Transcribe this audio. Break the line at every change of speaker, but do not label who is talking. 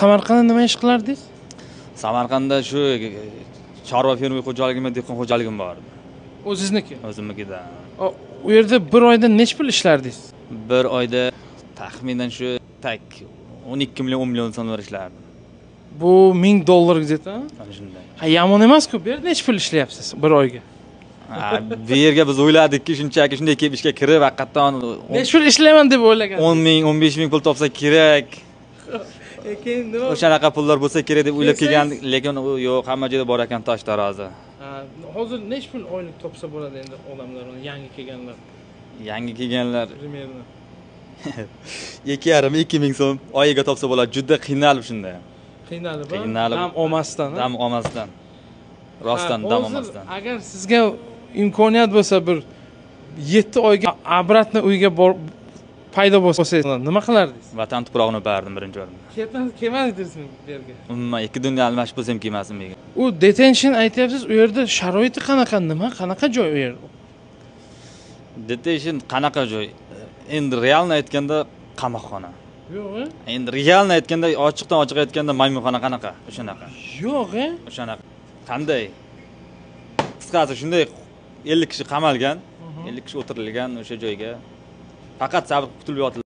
Samarqandda nima ish qilardingiz?
Samarqandda shu chorva fermer xo'jaligim, dehqon xo'jaligim bor.
O'zingizniki.
O'zimnikida.
U yerda bir oyda necha pul ishlardingiz?
Bir oyda taxminan shu 12 million 10 million so'mlar ishlardim.
Bu $1000 где-то.
Ana shunday.
Ha, yomon emas-ku. Bu yerda necha pul ishlayapsiz bir oyga?
Bu yerga biz o'yladikki, shunchaki shunday kelib ishga kirib, haqiqatan
Necha pul ishlayman deb o'ylagan.
10 ming, 15 ming pul topsa kerak.
Keyin nima?
O'shanaqa pullar bo'lsa kerak deb o'ylab kelgandik, lekin u yo'q, hamma joyda bor ekan tosh tarozi.
Hozir necha pul oylik topsa bo'ladi endi odamlar, yangi kelganlar?
Yangi kelganlar
Примерно.
2,5-2 ming so'm oyiga topsa bo'ladi. Juda qiynalib shunda.
Qiynalib,
Qiynalib.
dam olmasdan.
Dam olmasdan. Rostdan dam olmasdan.
Agar sizga imkoniyat bo'lsa, bir 7 oyga обратно uyga paydo bo'lsangiz, nima qilardingiz?
Vatan tuprog'ini o'pardim birinchi o'rinda.
Kelmadingizmi bu yerga?
Umuman 2 dunyo almashib bo'lsam kelmasim menga.
U detention aytyapsiz, u yerda sharoiti qanaqa, qanaqa joy u yer?
Detention qanaqa joy? Endi realni aytganda qamoqxona.
Yo'q,
Endi realni aytganda, ochiqdan ochiq aytganda maymunxona qanaqa? O'shanaqa.
Yo'q,
O'shanaqa. Qanday? Qisqasi shunday 50 kishi qamalgan, 50 kishi o'tirilgan o'sha joyga. Faqat sabr kutilib yotiladi.